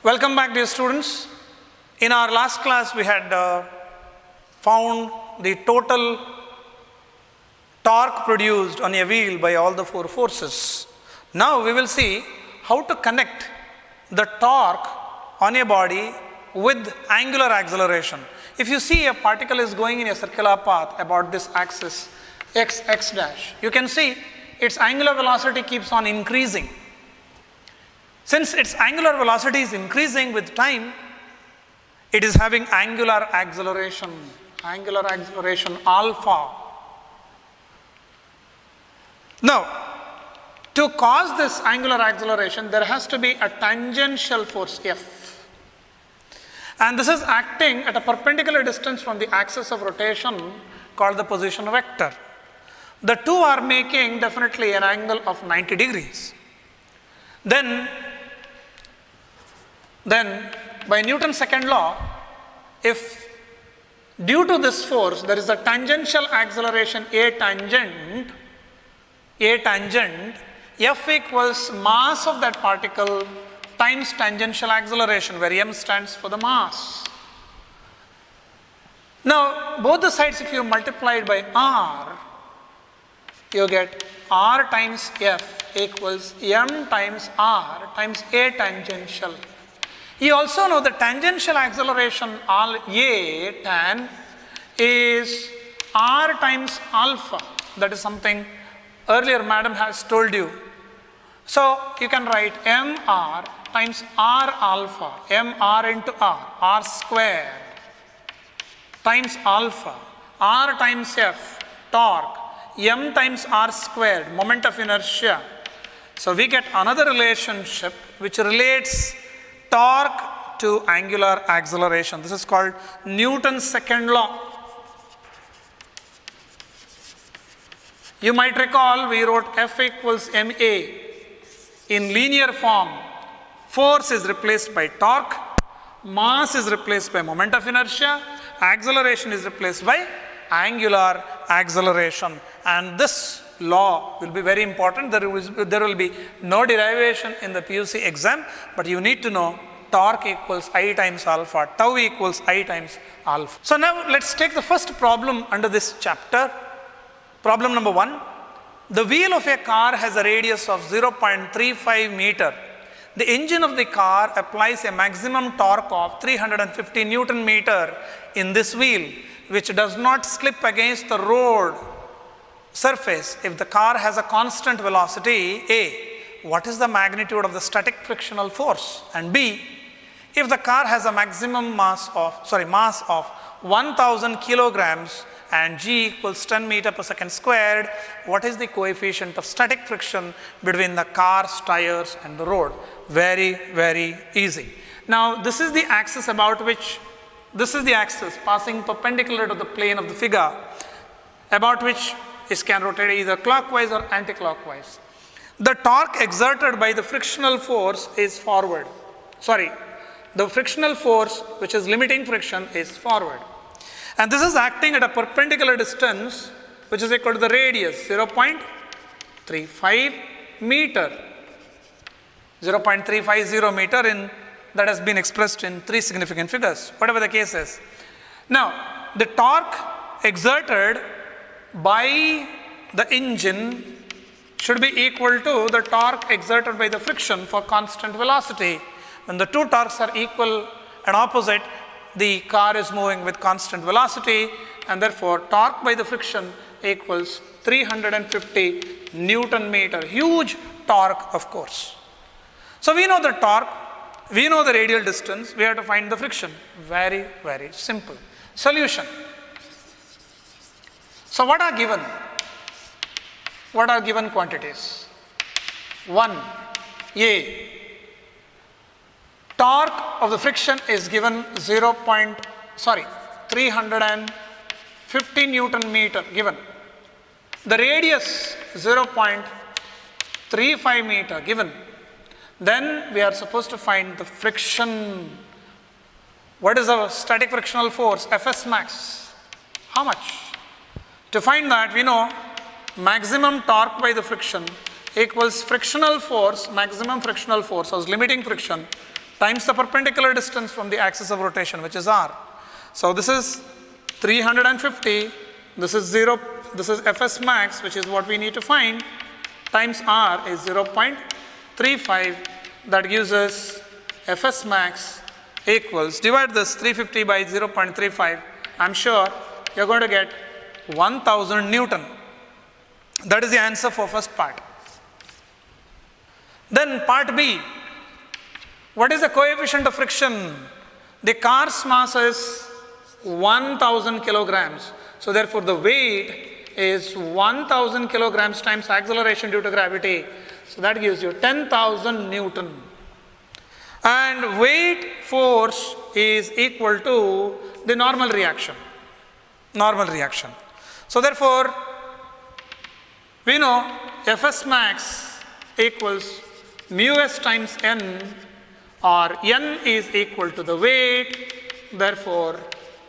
Welcome back, dear students. In our last class, we had found the total torque produced on a wheel by all the four forces. Now we will see how to connect the torque on a body with angular acceleration. If you see a particle is going in a circular path about this axis x dash, you can see its angular velocity keeps on increasing. Since its angular velocity is increasing with time, it is having angular acceleration alpha. Now, to cause this angular acceleration, there has to be a tangential force F. And this is acting at a perpendicular distance from the axis of rotation called the position vector. The two are making definitely an angle of 90 degrees. Then by Newton's second law, if due to this force there is a tangential acceleration A tangent, F equals mass of that particle times tangential acceleration, where m stands for the mass. Now both the sides, if you multiply it by r, you get r times F equals m times r times A tangential. You also know the tangential acceleration A tan is r times alpha. That is something earlier madam has told you. So you can write mr times r alpha, mr into r squared times alpha, r times F, torque, m times r squared, moment of inertia. So we get another relationship which relates torque to angular acceleration. This is called Newton's second law. You might recall we wrote F equals ma in linear form. Force is replaced by torque, mass is replaced by moment of inertia, acceleration is replaced by angular acceleration. And this law will be very important. There will be no derivation in the PUC exam, but you need to know torque equals I times alpha, tau equals I times alpha. So now let's take the first problem under this chapter. Problem number 1. The wheel of a car has a radius of 0.35 meter. The engine of the car applies a maximum torque of 350 Newton meter in this wheel, which does not slip against the road surface if the car has a constant velocity A. What is the magnitude of the static frictional force? And B, if the car has a maximum mass of 1000 kilograms and G equals 10 meter per second squared, what is the coefficient of static friction between the car's tires and the road? Very, very easy. Now this is the axis passing perpendicular to the plane of the figure, about which it can rotate either clockwise or anti-clockwise. The torque exerted by the frictional force is forward. The frictional force, which is limiting friction, is forward. And this is acting at a perpendicular distance, which is equal to the radius, 0.35 meter. 0.350 meter that has been expressed in 3 significant figures, whatever the case is. Now, the torque exerted by the engine should be equal to the torque exerted by the friction for constant velocity. When the two torques are equal and opposite, the car is moving with constant velocity, and therefore torque by the friction equals 350 Newton meter. Huge torque, of course. So we know the torque, we know the radial distance, we have to find the friction. Very, very simple. Solution. So what are given? What are given quantities? 1, A. Torque of the friction is given 350 Newton meter given. The radius 0.35 meter given. Then we are supposed to find the friction. What is the static frictional force? Fs max. How much? To find that, we know maximum torque by the friction equals frictional force, maximum frictional force, or limiting friction, times the perpendicular distance from the axis of rotation, which is r. So this is 350, this is 0, this is Fs max, which is what we need to find, times r is 0.35. That gives us Fs max equals, divide this 350 by 0.35, I'm sure you're going to get 1000 Newton. That is the answer for first part. Then part B, what is the coefficient of friction? The car's mass is 1000 kilograms. So therefore the weight is 1000 kilograms times acceleration due to gravity. So that gives you 10,000 Newton. And weight force is equal to the normal reaction. Normal reaction. So therefore, we know Fs max equals mu s times n, or n is equal to the weight. Therefore,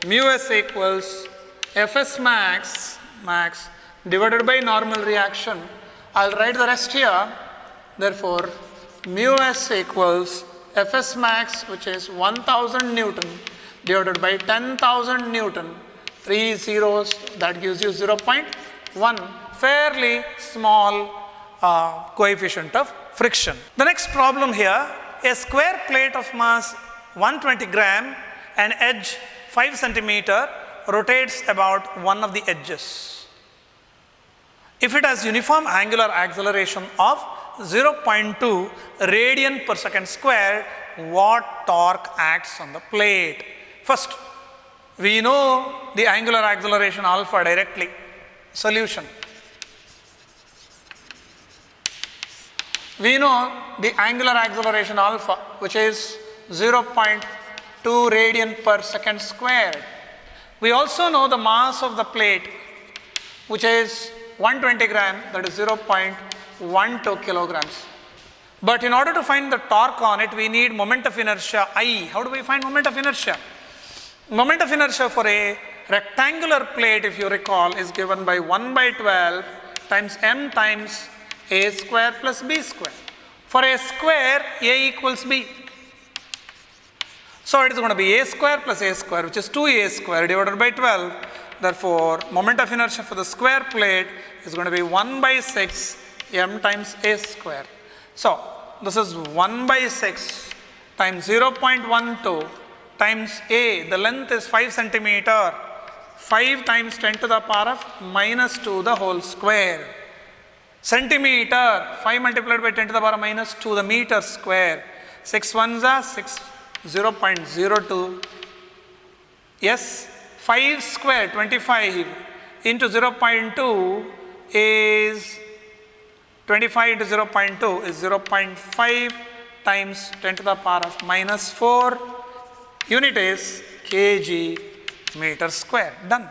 mu s equals Fs max divided by normal reaction. I'll write the rest here. Therefore, mu s equals Fs max, which is 1000 Newton divided by 10,000 Newton, 3 zeros, that gives you 0.1, fairly small coefficient of friction. The next problem here, a square plate of mass 120 gram and edge 5 centimeter rotates about one of the edges. If it has uniform angular acceleration of 0.2 radian per second square, what torque acts on the plate? First, we know the angular acceleration alpha directly. Solution. We know the angular acceleration alpha, which is 0.2 radian per second squared. We also know the mass of the plate, which is 120 gram, that is 0.12 kilograms. But in order to find the torque on it, we need moment of inertia I. How do we find moment of inertia? Moment of inertia for a rectangular plate, if you recall, is given by 1 by 12 times m times a square plus b square. For a square, a equals b. So it is going to be a square plus a square, which is 2a square divided by 12. Therefore, moment of inertia for the square plate is going to be 1 by 6 m times a square. So this is 1 by 6 times 0.12 times a, the length is 5 centimeter, 5 times 10 to the power of minus 2 the whole square. Centimeter, 5 multiplied by 10 to the power of minus 2 the meter square. 6 ones are 6, 0.02. Yes, 5 square, 25 into 0.2 is 25 into 0.2 is 0.5 times 10 to the power of minus 4. Unit is kg meter square. Done.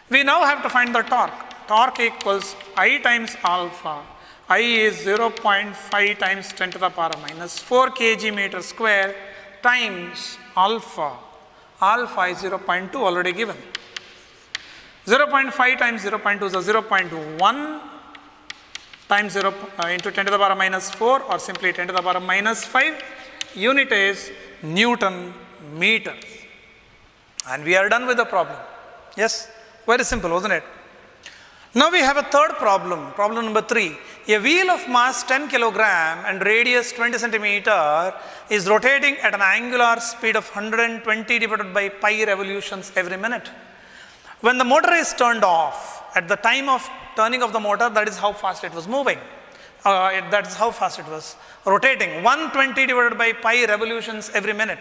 We now have to find the torque. Torque equals I times alpha. I is 0.5 times 10 to the power of minus 4 kg meter square times alpha. Alpha is 0.2 already given. 0.5 times 0.2 is a 0.1 times 0 into 10 to the power of minus 4, or simply 10 to the power of minus 5. Unit is Newton meter. And we are done with the problem. Yes, very simple, wasn't it? Now we have a third problem, problem number 3. A wheel of mass 10 kilogram and radius 20 centimeter is rotating at an angular speed of 120 divided by pi revolutions every minute. When the motor is turned off, at the time of turning of the motor, that is how fast it was moving. That is how fast it was rotating. 120 divided by pi revolutions every minute.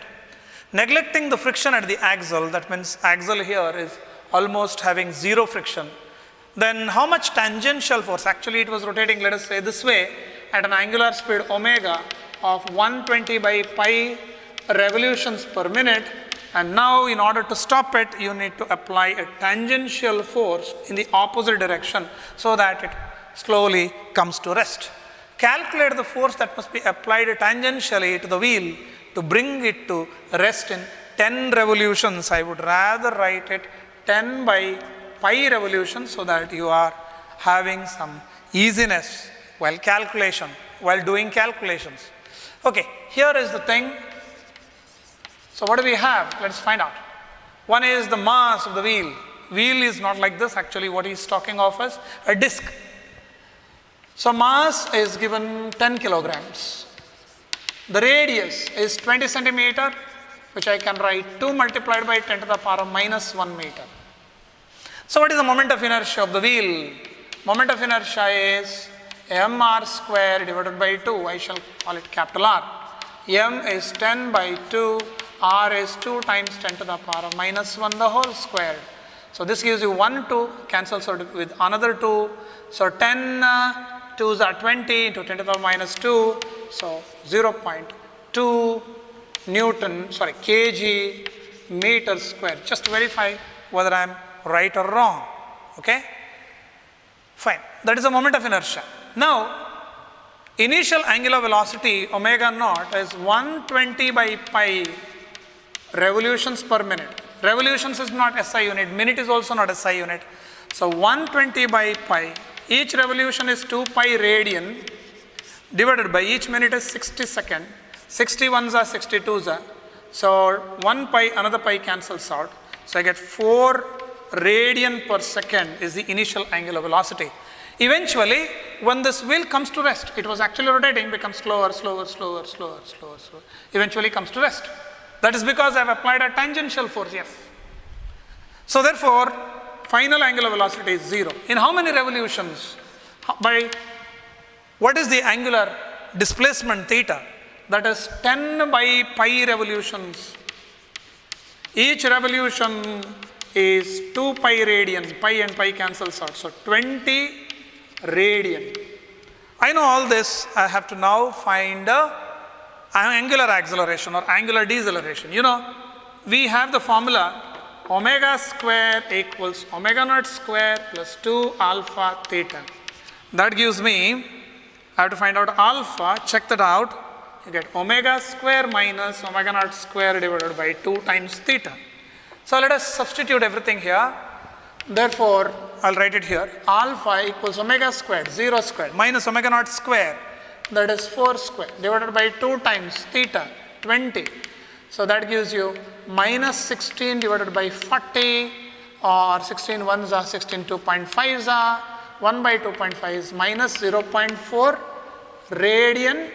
Neglecting the friction at the axle, that means axle here is almost having zero friction. Then how much tangential force? Actually it was rotating, let us say this way, at an angular speed omega of 120 by pi revolutions per minute. And now in order to stop it, you need to apply a tangential force in the opposite direction so that it slowly comes to rest. Calculate the force that must be applied tangentially to the wheel to bring it to rest in 10 revolutions. I would rather write it 10 by pi revolutions so that you are having some easiness while doing calculations. Okay, here is the thing. So what do we have? Let's find out. One is the mass of the wheel. Wheel is not like this. Actually, what he's talking of is a disc. So mass is given 10 kilograms. The radius is 20 centimeter, which I can write 2 multiplied by 10 to the power of minus 1 meter. So what is the moment of inertia of the wheel? Moment of inertia is mr square divided by 2. I shall call it capital R. M is 10 by 2. R is 2 times 10 to the power of minus 1 the whole square. So this gives you 1 2, cancels out with another 2. So 10 2s are 20 into 10 to the power minus 2. So 0.2 kg meter square. Just verify whether I am right or wrong. Okay? Fine. That is the moment of inertia. Now, initial angular velocity omega naught is 120 by pi revolutions per minute. Revolutions is not SI unit, minute is also not SI unit. So 120 by pi, each revolution is 2 pi radian divided by each minute is 60 second. 61s are 62s are. So 1 pi, another pi cancels out. So I get 4 radian per second is the initial angular velocity. Eventually, when this wheel comes to rest, it was actually rotating, becomes slower. Eventually comes to rest. That is because I have applied a tangential force F. So therefore, final angular velocity is 0. In how many revolutions? By what is the angular displacement theta? That is 10 by pi revolutions. Each revolution is 2 pi radian. Pi and pi cancels out. So 20 radian. I know all this. I have to now find angular acceleration or angular deceleration. You know, we have the formula omega square equals omega naught square plus 2 alpha theta. That gives me, I have to find out alpha, check that out. You get omega square minus omega naught square divided by 2 times theta. So let us substitute everything here. Therefore, I'll write it here. Alpha equals omega squared, 0 squared, minus omega naught square, that is 4 squared, divided by 2 times theta, 20. So that gives you minus 16 divided by 40, or 16 ones are 16 2.5s are, 1 by 2.5 is minus 0.4 radian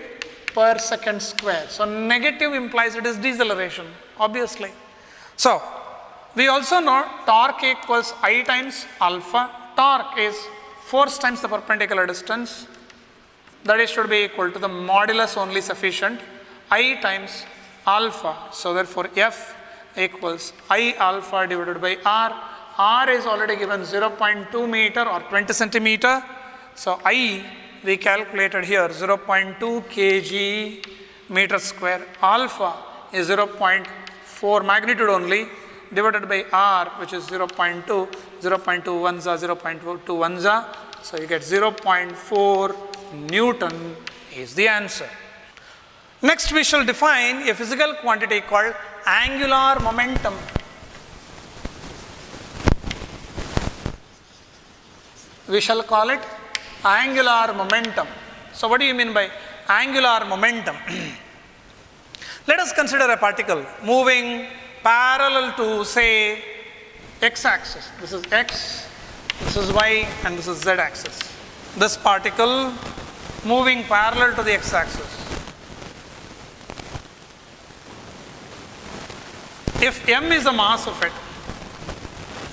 per second square. So negative implies it is deceleration, obviously. So we also know torque equals I times alpha. Torque is force times the perpendicular distance. That is should be equal to the modulus only sufficient. I times alpha. So therefore F equals I alpha divided by R. R is already given 0.2 meter or 20 centimeter. So I we calculated here 0.2 kg meter square. Alpha is 0.4 magnitude only, divided by R, which is 0.2, 0.2 ones are 0.2 ones are. So you get 0.4 Newton is the answer. Next we shall define a physical quantity called angular momentum. We shall call it angular momentum. So what do you mean by angular momentum? Let us consider a particle moving parallel to, say, x-axis. This is x, this is y, and this is z-axis. This particle moving parallel to the x-axis. If m is the mass of it,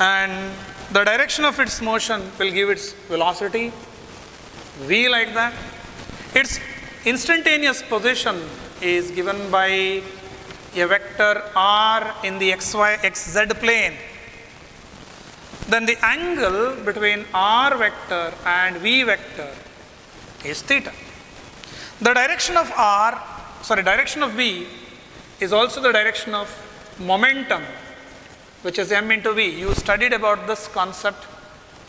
and the direction of its motion will give its velocity, v like that, its instantaneous position is given by a vector r in the xz plane, then the angle between r vector and v vector is theta. The direction of direction of v is also the direction of momentum, which is m into v. You studied about this concept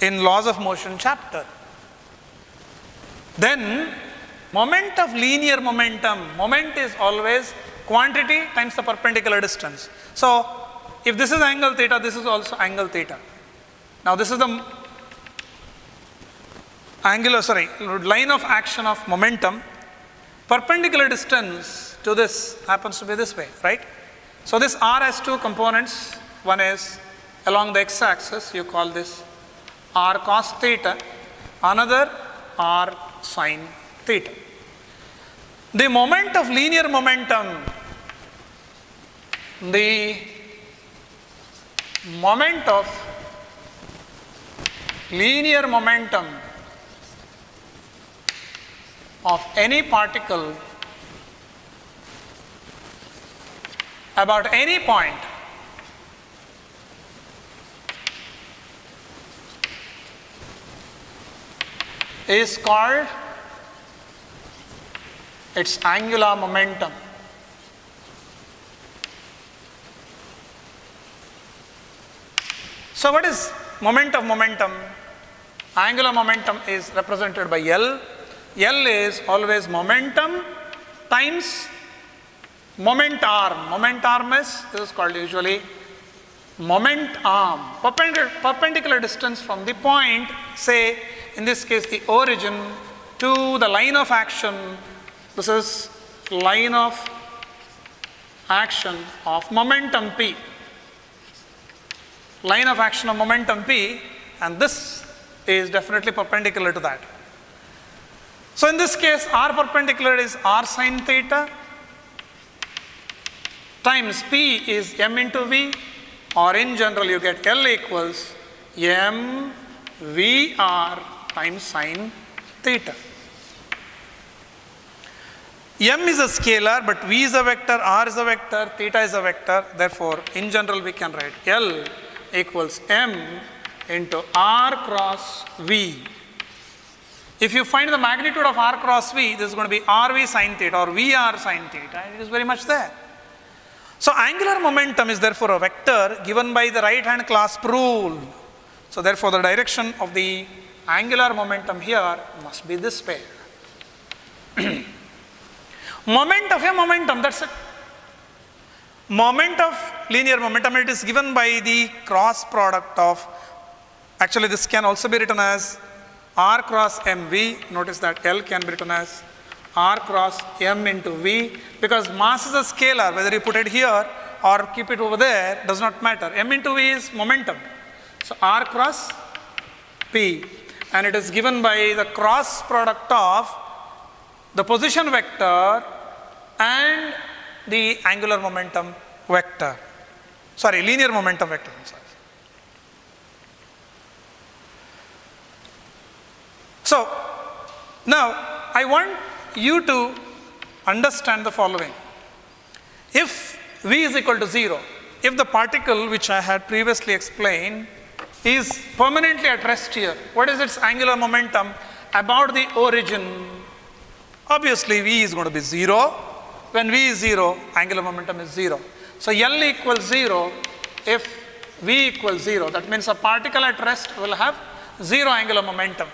in laws of motion chapter. Then moment of linear momentum, moment is always quantity times the perpendicular distance. So if this is angle theta, this is also angle theta. Now this is the line of action of momentum. Perpendicular distance to this happens to be this way, right? So this r has two components. One is along the x-axis, you call this r cos theta, another r sin theta. The moment of linear momentum, the moment of linear momentum of any particle about any point is called its angular momentum. So what is moment of momentum? Angular momentum is represented by L. L is always momentum times moment arm. Moment arm is, this is called usually moment arm. Perpendicular distance from the point, say in this case the origin to the line of action. This is line of action of momentum P. Line of action of momentum P, and this is definitely perpendicular to that. So in this case, r perpendicular is r sin theta times P is m into V, or in general you get L equals m V r times sin theta. M is a scalar, but V is a vector, r is a vector, theta is a vector. Therefore, in general we can write L equals m into r cross V. If you find the magnitude of r cross V, this is going to be rv sin theta or Vr sin theta. It is very much there. So angular momentum is therefore a vector given by the right hand clasp rule. So therefore the direction of the angular momentum here must be this way. Moment of a momentum, that's it. Moment of linear momentum, it is given by the cross product of, actually this can also be written as r cross mv. Notice that L can be written as r cross m into V, because mass is a scalar, whether you put it here or keep it over there does not matter. M into V is momentum. So r cross P, and it is given by the cross product of the position vector and the angular momentum vector. Sorry, linear momentum vector. So now I want you to understand the following. If V is equal to 0, if the particle which I had previously explained is permanently at rest here, what is its angular momentum about the origin? Obviously V is going to be 0. When V is 0, angular momentum is 0. So L equals 0 if V equals 0. That means a particle at rest will have 0 angular momentum.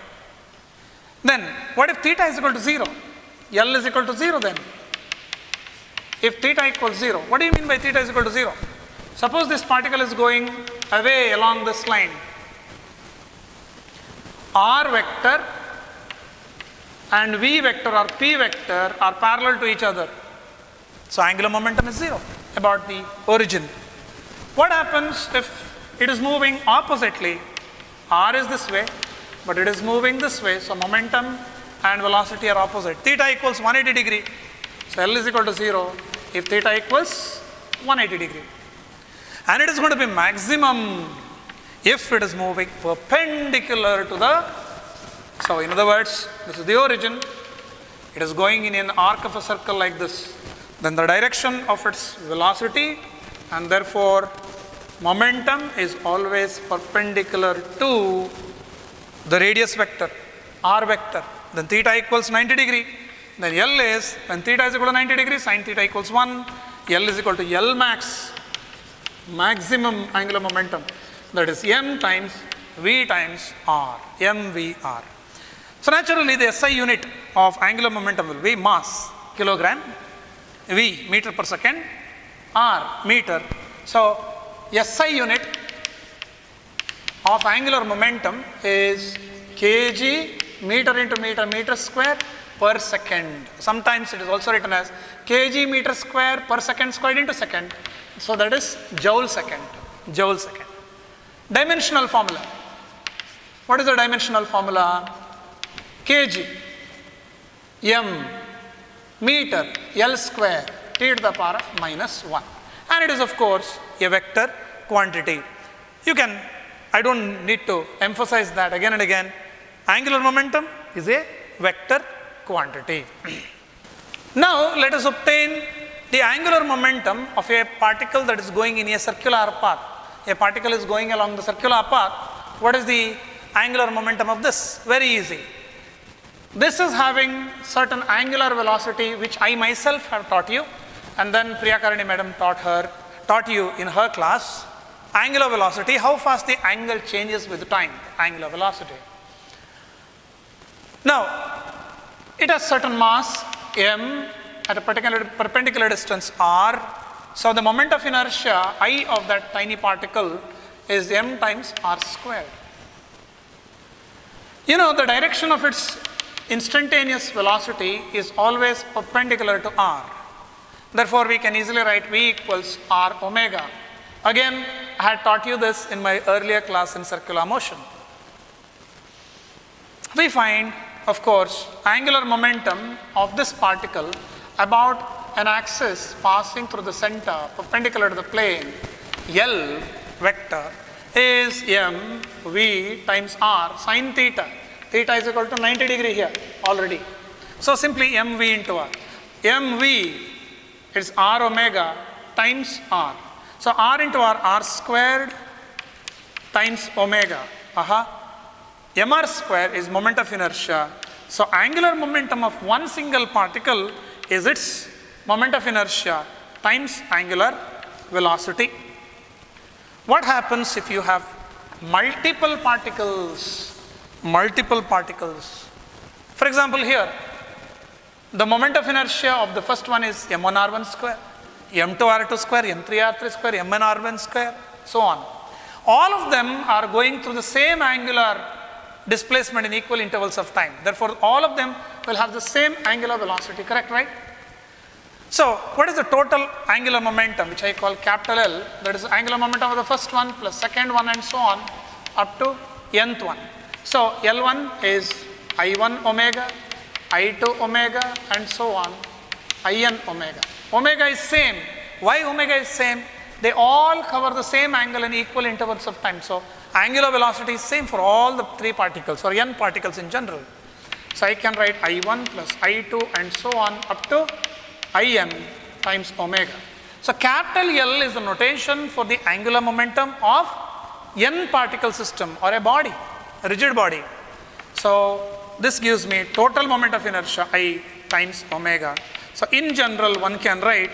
Then what if theta is equal to 0? L is equal to 0 then. If theta equals 0, what do you mean by theta is equal to 0? Suppose this particle is going away along this line. R vector and V vector or P vector are parallel to each other. So angular momentum is 0 about the origin. What happens if it is moving oppositely? R is this way, but it is moving this way. So momentum and velocity are opposite. Theta equals 180 degree. So L is equal to 0 if theta equals 180 degree. And it is going to be maximum if it is moving perpendicular to the, so in other words, this is the origin. It is going in an arc of a circle like this. Then the direction of its velocity, and therefore momentum is always perpendicular to the radius vector, r vector. Then theta equals 90 degree. Then L is, when theta is equal to 90 degree, sin theta equals 1. L is equal to L max, maximum angular momentum. That is m times V times r, mvr. So naturally the SI unit of angular momentum will be mass, kilogram, V, meter per second, r, meter. So SI unit of angular momentum is kg meter into meter, meter square per second. Sometimes it is also written as kg meter square per second squared into second. So that is joule second. Joule second. Dimensional formula. What is the dimensional formula? kg, m, meter, L square, t to the power of minus 1. And it is of course a vector quantity. You can, I don't need to emphasize that again and again. Angular momentum is a vector quantity. Now let us obtain the angular momentum of a particle that is going in a circular path. A particle is going along the circular path. What is the angular momentum of this? Very easy. This is having certain angular velocity which I myself have taught you, and then Priyakarani madam taught you in her class. Angular velocity, how fast the angle changes with time, angular velocity. Now, it has certain mass m at a particular perpendicular distance r. So the moment of inertia I of that tiny particle is m times r squared. You know, the direction of its instantaneous velocity is always perpendicular to r. Therefore, we can easily write v equals r omega. Again, I had taught you this in my earlier class in circular motion. We find, of course, angular momentum of this particle about an axis passing through the center perpendicular to the plane L vector is m v times r sine theta. Theta is equal to 90 degree here already. So simply mv into r. mv is r omega times r. So r into r squared times omega. Mr square is moment of inertia. So angular momentum of one single particle is its moment of inertia times angular velocity. What happens if you have multiple particles? Multiple particles. For example, here, the moment of inertia of the first one is m1 r1 square, m2 r2 square, m3 r3 square, mn r1 square, so on. All of them are going through the same angular displacement in equal intervals of time. Therefore, all of them will have the same angular velocity, correct, right? So, what is the total angular momentum, which I call capital L? That is angular momentum of the first one plus second one and so on up to nth one. So, L1 is I1 omega, I2 omega and so on, In omega. Omega is same. Why omega is same? They all cover the same angle in equal intervals of time. So, angular velocity is same for all the three particles or n particles in general. So, I can write I1 plus I2 and so on up to In times omega. So, capital L is the notation for the angular momentum of n particle system or a body, a rigid body. So, this gives me total moment of inertia I times omega. So, in general one can write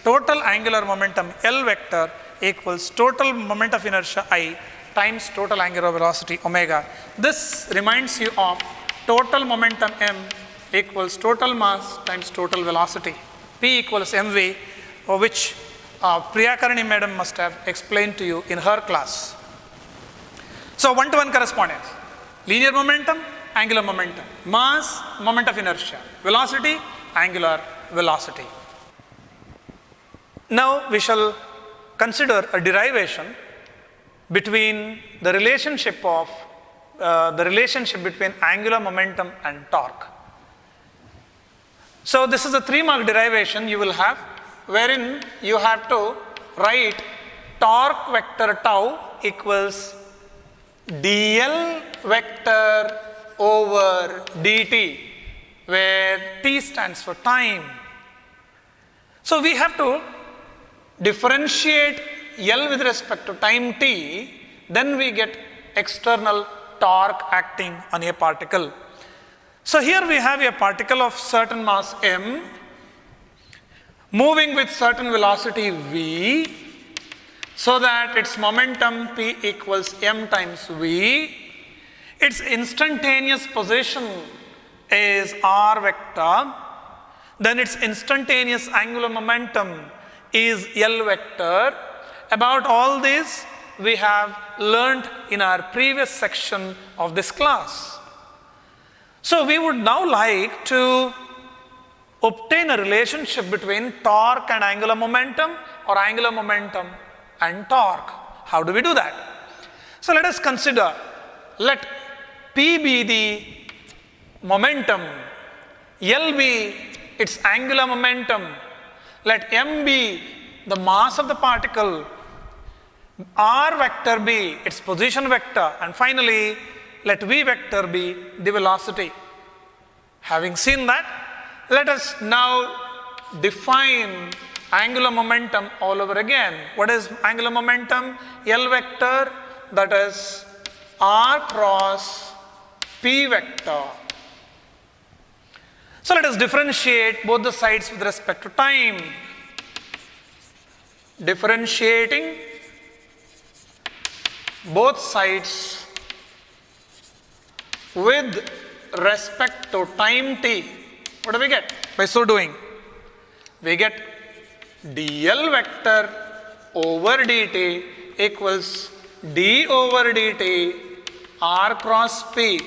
total angular momentum L vector equals total moment of inertia I times total angular velocity omega. This reminds you of total momentum m equals total mass times total velocity. P equals mv, which Priyakarani madam must have explained to you in her class. So, one-to-one correspondence. Linear momentum, angular momentum. Mass, moment of inertia. Velocity, angular velocity. Now, we shall consider a derivation between the relationship between angular momentum and torque. So, this is a 3-mark derivation you will have, wherein you have to write torque vector tau equals dl vector over dt, where t stands for time. So, we have to differentiate L with respect to time t, then we get external torque acting on a particle. So, here we have a particle of certain mass m moving with certain velocity v, so that its momentum p equals m times v. Its instantaneous position is r vector, then its instantaneous angular momentum is L vector. About all this we have learned in our previous section of this class. So, we would now like to obtain a relationship between torque and angular momentum or angular momentum and torque. How do we do that? So let us consider, let P be the momentum, L be its angular momentum, let M be the mass of the particle, R vector be its position vector, and finally let V vector be the velocity. Having seen that, let us now define angular momentum all over again. What is angular momentum? L vector, that is R cross P vector. So let us differentiate both the sides with respect to time. Differentiating both sides with respect to time t. What do we get by so doing? We get dl vector over dt equals d over dt r cross p.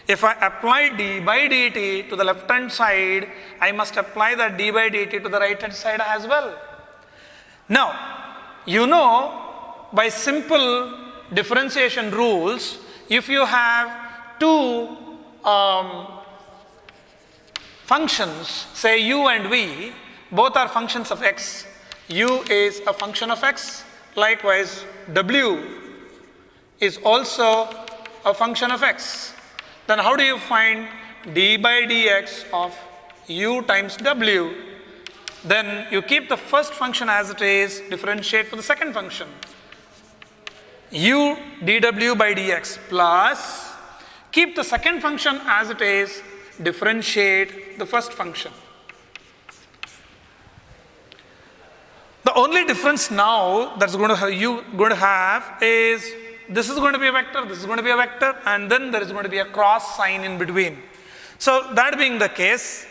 If I apply d by dt to the left hand side, I must apply that d by dt to the right hand side as well. Now, you know, by simple differentiation rules, if you have two functions, say u and v, both are functions of x, u is a function of x, likewise w is also a function of x, then how do you find d by dx of u times w? Then you keep the first function as it is, differentiate for the second function. U dw by dx plus, keep the second function as it is, differentiate the first function. The only difference now that's going to have is this is going to be a vector, this is going to be a vector, and then there is going to be a cross sign in between. So that being the case,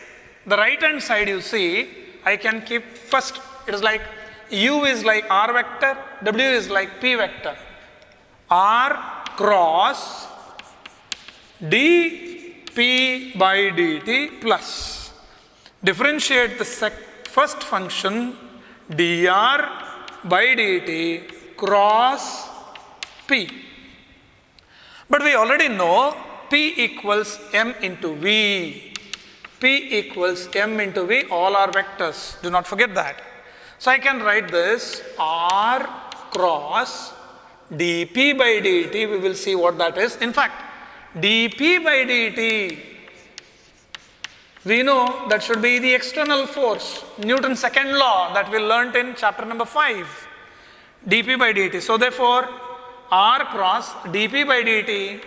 the right hand side you see, I can keep first, it is like u is like r vector, w is like p vector. R cross dp by dt plus, differentiate the first function dr by dt cross p. But we already know p equals m into v. P equals m into v, all are vectors, do not forget that. So I can write this r cross dp by dt, we will see what that is. In fact, dp by dt, we know that should be the external force, Newton's second law that we learnt in chapter number 5, dp by dt. So therefore, r cross dp by dt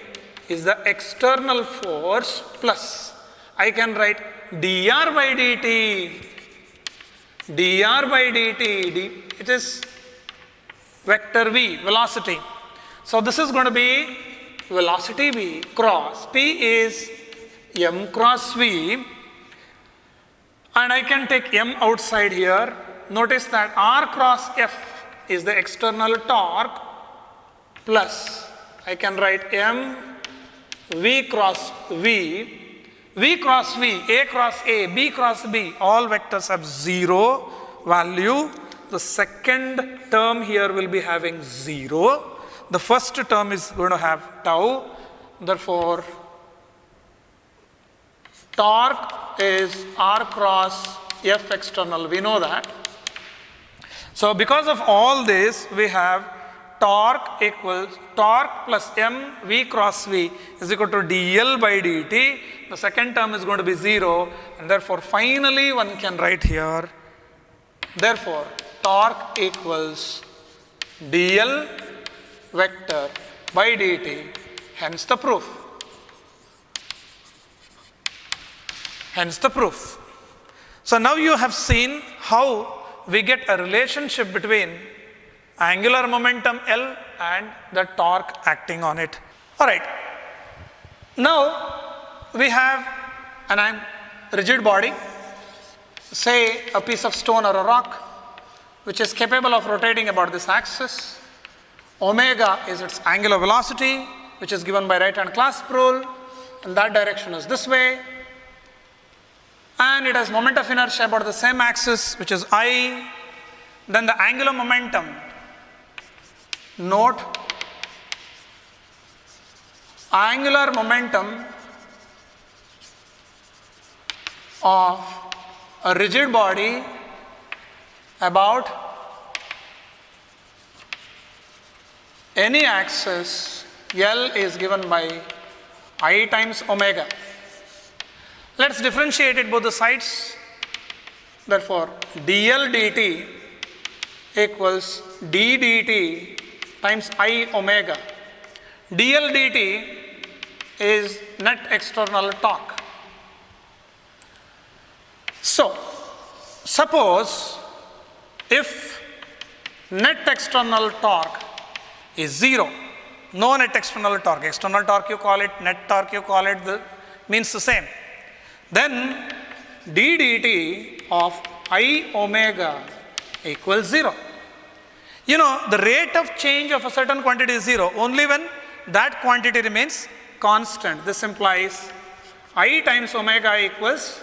is the external force plus, I can write dr by dt, it is vector v, velocity. So this is going to be velocity v cross, p is m cross v, and I can take m outside here. Notice that r cross f is the external torque plus, I can write m v cross v, v cross v, a cross a, b cross b, all vectors have 0 value. The second term here will be having 0. The first term is going to have tau. Therefore, torque is r cross f external. We know that. So because of all this, we have torque equals torque plus m v cross v is equal to dl by dt. The second term is going to be 0, and therefore finally one can write here, therefore torque equals dl vector by dt, hence the proof. Hence the proof. So now you have seen how we get a relationship between angular momentum L and the torque acting on it. Alright, now we have an rigid body, say a piece of stone or a rock, which is capable of rotating about this axis. Omega is its angular velocity, which is given by right hand clasp rule, and that direction is this way. and it has moment of inertia about the same axis, which is I. Then the angular momentum, note, angular momentum of a rigid body about any axis L is given by I times omega. Let's differentiate it both the sides. Therefore, dl dt equals d dt times I omega. dl dt is net external torque. So, suppose if net external torque is 0, no net external torque you call it, net torque you call it, means the same. Then d dt of I omega equals 0. You know, the rate of change of a certain quantity is 0 only when that quantity remains constant. This implies I times omega equals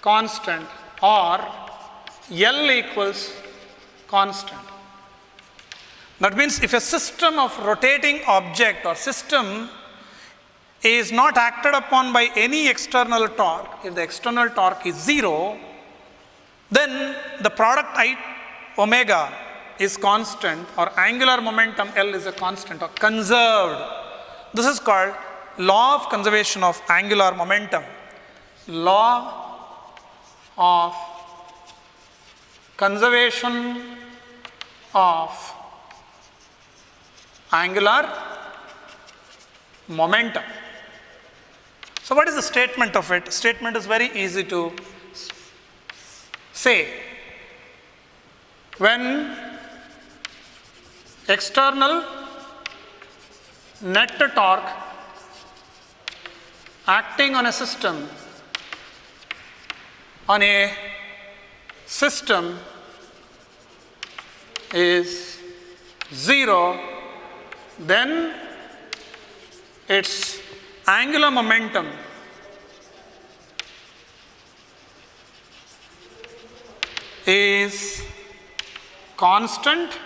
constant or L equals constant. That means if a system of rotating object or system is not acted upon by any external torque, if the external torque is 0, then the product I omega is constant or angular momentum L is a constant or conserved. This is called law of conservation of angular momentum. Law of conservation of angular momentum. So what is the statement of it? Statement is very easy to say. When external net torque acting on a system is 0, then its angular momentum is constant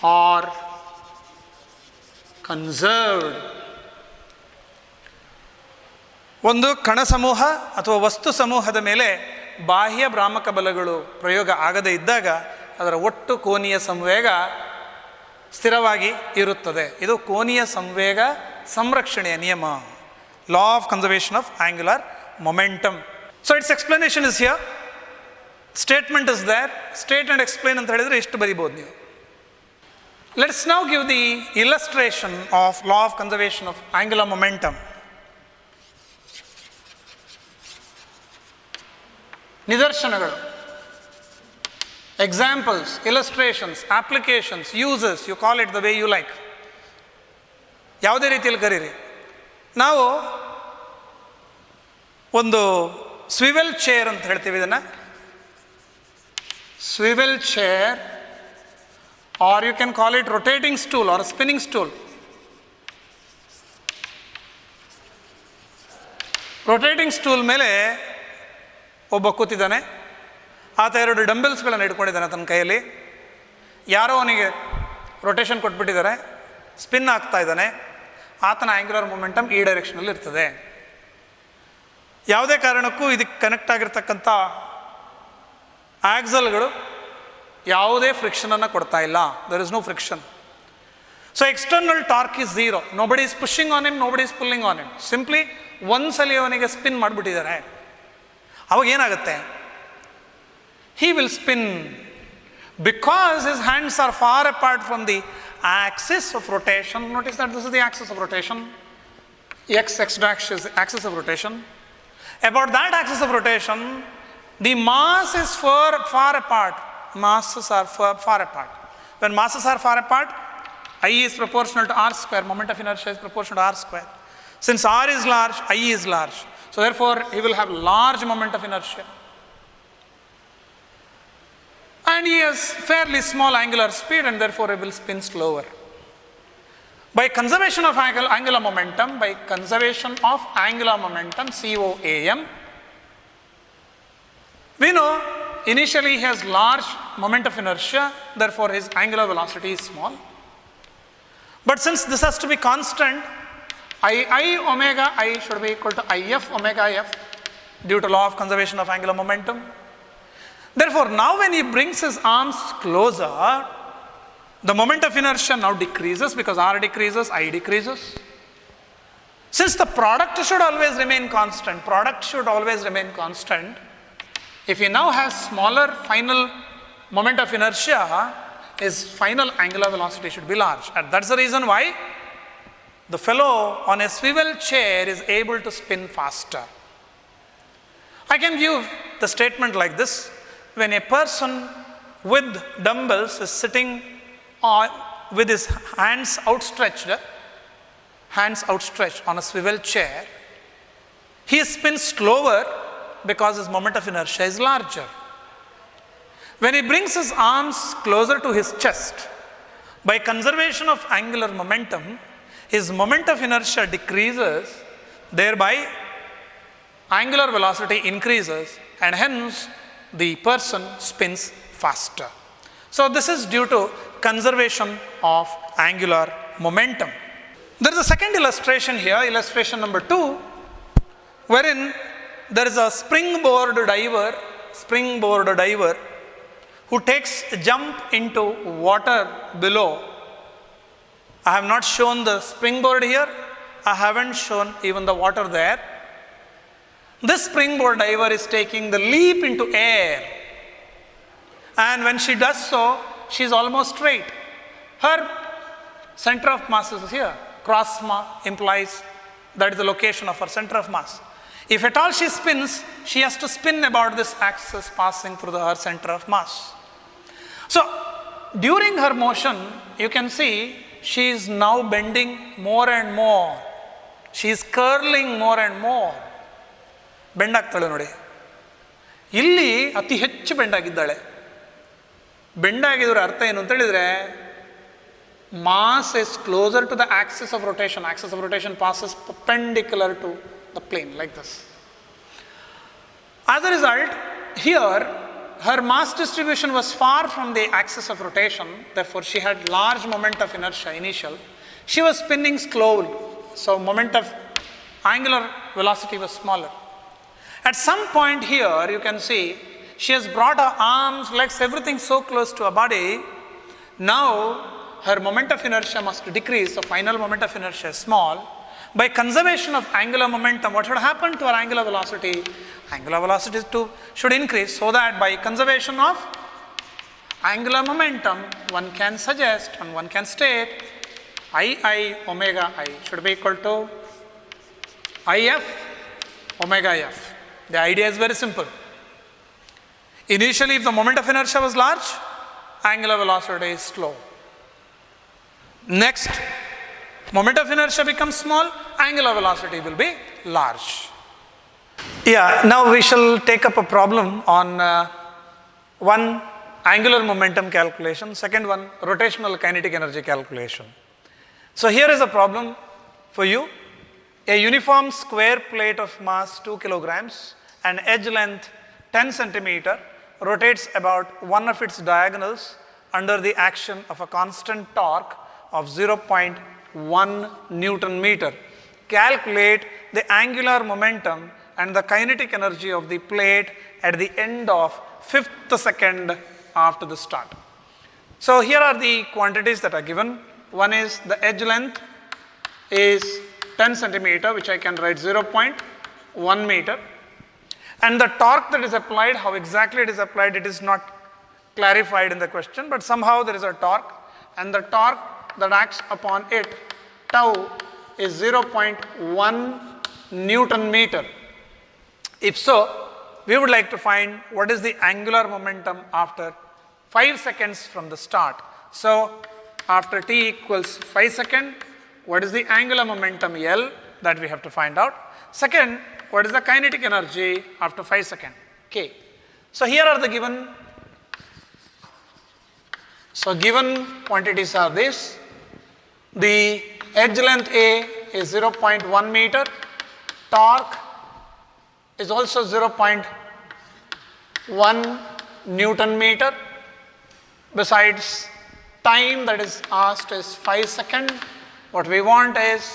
or conserved. ಒಂದು ಕಣ ಸಮೂಹ ಅಥವಾ ವಸ್ತು ಸಮೂಹದ ಮೇಲೆ ಬಾಹ್ಯ ಭ್ರಾಮಕ ಬಲಗಳು ಪ್ರಯೋಗ ಆಗದೇ ಇದ್ದಾಗ ಅದರ ಒಟ್ಟು ಕೋನೀಯ ಸಂವೇಗ ಸ್ಥಿರವಾಗಿ ಇರುತ್ತದೆ. ಇದು ಕೋನೀಯ ಸಂವೇಗ ಸಂರಕ್ಷಣೆಯ ನಿಯಮ. Law of conservation of angular momentum. So it's explanation is here. Statement is there. State and explain ಅಂತ ಹೇಳಿದರೆ ಇಷ್ಟು ಬರಿಬೋದು ನೀವು. Let's now give the illustration of law of conservation of angular momentum. ನಿದರ್ಶನಗಳು, examples, illustrations, applications, uses, you call it the way you like, ಯಾವುದೇ ರೀತಿಯಲ್ಲಿ ಕರೀರಿ. ನಾವು ಒಂದು ಸ್ವಿವೆಲ್ ಚೇರ್ ಅಂತ ಹೇಳ್ತೀವಿ ಇದನ್ನು. Swivel chair or you can call it rotating stool or spinning stool. Rotating stool ಮೇಲೆ ಒಬ್ಬ ಕೂತಿದ್ದಾನೆ. ಆತ 2 ಡಂಬೆಲ್ಸ್ಗಳನ್ನು ಇಟ್ಕೊಂಡಿದ್ದಾನೆ ತನ್ನ ಕೈಯಲ್ಲಿ. ಯಾರೋ ಅವನಿಗೆ ರೊಟೇಷನ್ ಕೊಟ್ಬಿಟ್ಟಿದ್ದಾರೆ, ಸ್ಪಿನ್ ಆಗ್ತಾ ಇದ್ದಾನೆ. ಆತನ ಆ್ಯಂಗ್ಯುಲರ್ ಮೊಮೆಂಟಮ್ ಈ ಡೈರೆಕ್ಷನಲ್ಲಿ ಇರ್ತದೆ. ಯಾವುದೇ ಕಾರಣಕ್ಕೂ ಇದಕ್ಕೆ ಕನೆಕ್ಟ್ ಆಗಿರ್ತಕ್ಕಂಥ ಆಕ್ಸಲ್ಗಳು ಯಾವುದೇ ಫ್ರಿಕ್ಷನನ್ನು ಕೊಡ್ತಾ ಇಲ್ಲ. There is no friction. So external torque is 0. Nobody is pushing on him, nobody is pulling on him. Simply ಒಂದ್ಸಲಿ ಅವನಿಗೆ ಸ್ಪಿನ್ ಮಾಡಿಬಿಟ್ಟಿದ್ದಾರೆ. ಅವಾಗ ಏನಾಗುತ್ತೆ? He will spin because his hands are far apart from the axis of rotation. Notice that this is the axis of rotation. X dash is the axis of rotation. About that axis of rotation, the mass is far apart. Masses are far apart. When masses are far apart, I is proportional to r square. Moment of inertia is proportional to r square. Since r is large, I is large. So therefore, he will have large moment of inertia. And he has fairly small angular speed and therefore he will spin slower. By conservation of angular momentum, COAM, We know initially he has large moment of inertia, therefore his angular velocity is small. But since this has to be constant, I omega I should be equal to if omega f due to law of conservation of angular momentum. Therefore, now when he brings his arms closer, the moment of inertia now decreases because r decreases, I decreases. Since the product should always remain constant, if he now has smaller final moment of inertia, his final angular velocity should be large. And that's the reason why the fellow on a swivel chair is able to spin faster. I can give the statement like this: when a person with dumbbells is sitting with his hands outstretched on a swivel chair, he spins slower because his moment of inertia is larger. When he brings his arms closer to his chest, by conservation of angular momentum, his moment of inertia decreases, thereby angular velocity increases, and hence the person spins faster. So this is due to conservation of angular momentum. There is a second illustration here, illustration number 2, wherein there is a springboard diver who takes a jump into water below. I have not shown the springboard here. I haven't shown even the water there. This springboard diver is taking the leap into air. And when she does so, she is almost straight. Her center of mass is here. Cross implies that is the location of her center of mass. If at all she spins, she has to spin about this axis passing through her center of mass. So, during her motion, you can see she is now bending more and more. She is curling more and more. Bend ಆಗ್ತಾಳೆ ನೋಡಿ, ಇಲ್ಲಿ ಅತಿ ಹೆಚ್ಚು ಬೆಂಡಾಗಿದ್ದಾಳೆ. ಬೆಂಡಾಗಿದ್ರ ಅರ್ಥ ಏನು ಅಂತ ಹೇಳಿದ್ರೆ, mass is closer to the axis of rotation. Axis of rotation passes perpendicular to the plane like this. As a result, here her mass distribution was far from the axis of rotation, therefore she had large moment of inertia initial. She was spinning slowly, so moment of angular velocity was smaller. At some point here, you can see she has brought her arms, legs, everything so close to her body. Now her moment of inertia must decrease, so final moment of inertia is small. By conservation of angular momentum, what should happen to our angular velocity? Angular velocity should increase, so that by conservation of angular momentum, one can suggest and one can state I omega I should be equal to if omega f. The idea is very simple. Initially, if the moment of inertia was large, angular velocity is slow. Next, moment of inertia becomes small, angular velocity will be large. Yeah, now we shall take up a problem on one angular momentum calculation, second one rotational kinetic energy calculation. So here is a problem for you. A uniform square plate of mass 2 kilograms and edge length 10 centimeter rotates about one of its diagonals under the action of a constant torque of 0.1 Newton meter. Calculate the angular momentum and the kinetic energy of the plate at the end of 5th second after the start. So here are the quantities that are given. One is the edge length is 10 centimeter, which I can write 0.1 meter. And the torque that is applied, how exactly it is applied, it is not clarified in the question, but somehow there is a torque, and the torque that acts upon it, tau, is 0.1 Newton meter. If so, we would like to find what is the angular momentum after 5 seconds from the start. So after t equals 5 seconds, what is the angular momentum L that we have to find out. Second, what is the kinetic energy after 5 seconds, K. So here are the given quantities are this. The edge length A is 0.1 meter, torque is also 0.1 1 Newton meter. Besides time that is asked is 5 seconds. What we want is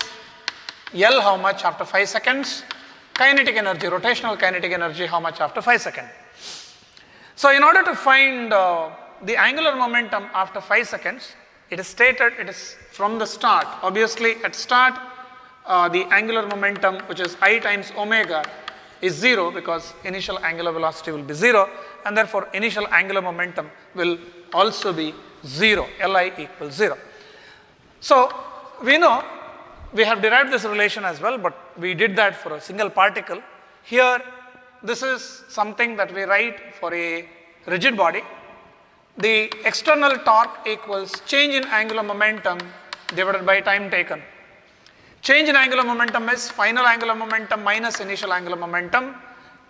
L how much after 5 seconds, kinetic energy, rotational kinetic energy how much after 5 seconds. So in order to find the angular momentum after 5 seconds, it is stated, it is from the start. Obviously at start the angular momentum, which is I times omega, is 0 because initial angular velocity will be 0, and therefore initial angular momentum will also be 0, Li equals 0. So we know we have derived this relation as well, but we did that for a single particle. Here this is something that we write for a rigid body. The external torque equals change in angular momentum divided by time taken. Change in angular momentum is final angular momentum minus initial angular momentum.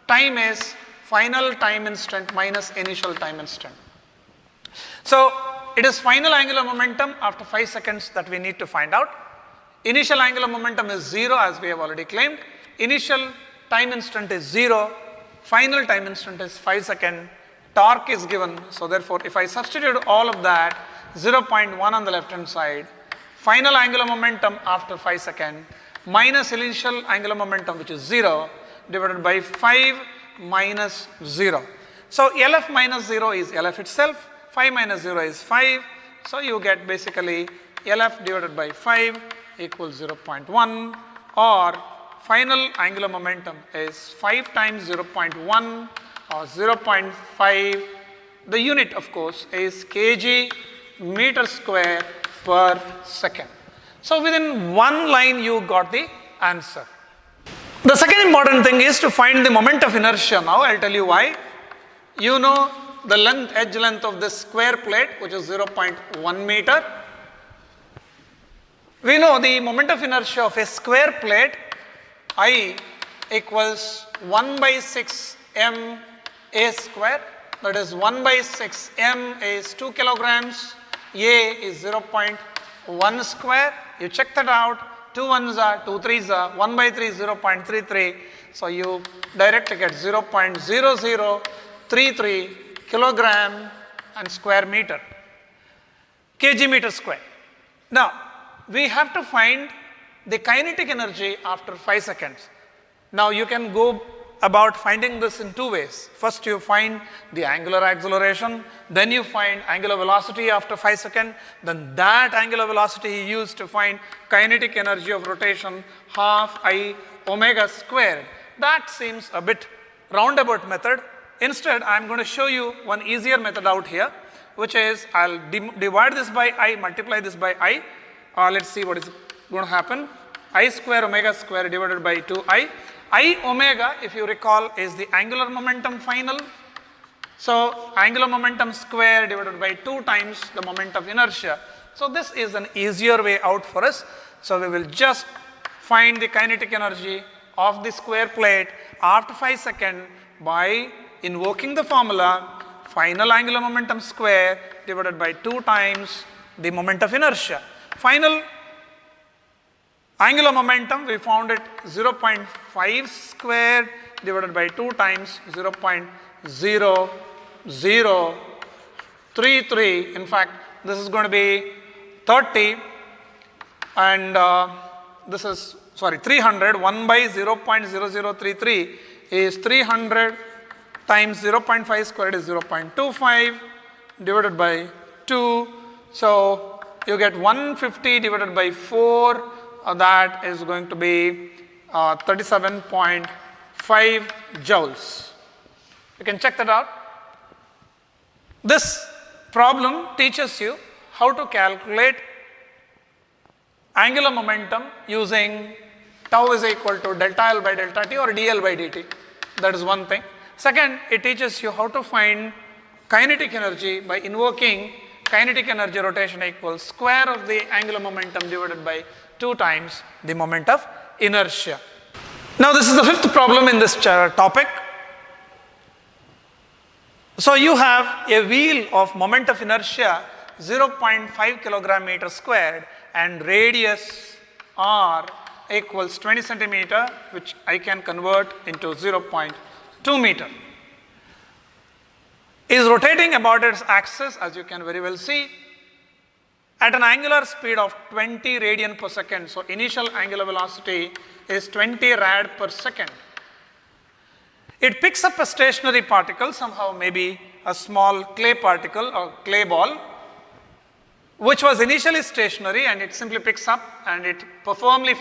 Time is final time instant minus initial time instant. So it is final angular momentum after 5 seconds that we need to find out. Initial angular momentum is 0 as we have already claimed. Initial time instant is 0. Final time instant is 5 seconds. Torque is given. So therefore if I substitute all of that, 0.1 on the left hand side, final angular momentum after 5 seconds minus initial angular momentum, which is 0, divided by 5 minus 0. So LF minus 0 is LF itself, 5 minus 0 is 5. So you get basically LF divided by 5 equals 0.1, or final angular momentum is 5 times 0.1 or 0.5. The unit of course is kg meter square per second. So within one line you got the answer. The second important thing is to find the moment of inertia. Now I'll tell you why. You know the length, edge length of this square plate, which is 0.1 meter. We know the moment of inertia of a square plate, I equals 1 by 6 m a square. That is 1 by 6 m is 2 kilograms, a is 0.1 square. You check that out. 2 ones are 2 threes are 1 by 3 is 0.33. So you directly get 0.0033 kilogram and square meter, kg meter square. Now we have to find the kinetic energy after 5 seconds. Now you can go about finding this in two ways. First you find the angular acceleration, then you find angular velocity after 5 seconds, then that angular velocity you use to find kinetic energy of rotation half I omega squared. That seems a bit roundabout method. Instead I am going to show you one easier method out here, which is I'll divide this by I, multiply this by I. Let's see what is going to happen. I square omega square divided by 2I. I omega, if you recall, is the angular momentum final. So angular momentum square divided by 2 times the moment of inertia. So this is an easier way out for us. So we will just find the kinetic energy of the square plate after 5 seconds by invoking the formula final angular momentum square divided by 2 times the moment of inertia. Final angular momentum, we found it 0.5 square divided by 2 times 0.0033. In fact, this is going to be 30 and this is 300. 1 by 0.0033 is 300 times 0.5 squared is 0.25 divided by 2. So you get 150 divided by 4. That is going to be 37.5 joules. You can check that out. This problem teaches you how to calculate angular momentum using tau is equal to delta L by delta T or dL by dt. That is one thing. Second, it teaches you how to find kinetic energy by invoking kinetic energy rotation equals square of the angular momentum divided by 2 times the moment of inertia. Now this is the fifth problem in this topic. So you have a wheel of moment of inertia 0.5 kilogram meter squared and radius r equals 20 centimeter, which I can convert into 0.2 meter. is rotating about its axis, as you can very well see, at an angular speed of 20 radian per second. So, initial angular velocity is 20 rad per second. It picks up a stationary particle, somehow maybe a small clay particle or clay ball, which was initially stationary, and it simply picks up and it firmly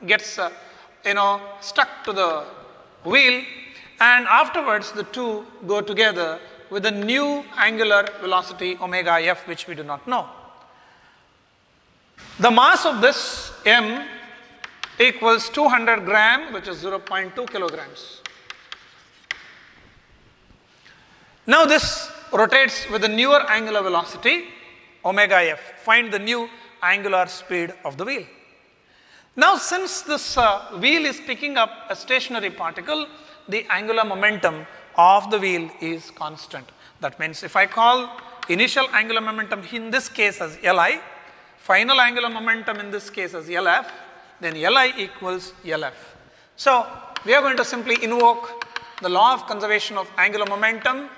gets stuck to the wheel, and afterwards the two go together with a new angular velocity omega f, which we do not know. The mass of this m equals 200 gram, which is 0.2 kilograms. Now this rotates with a newer angular velocity omega f. Find the new angular speed of the wheel. Now since this wheel is picking up a stationary particle, the angular momentum of the wheel is constant. That means if I call initial angular momentum in this case as Li, final angular momentum in this case as Lf, then Li equals Lf. So we are going to simply invoke the law of conservation of angular momentum,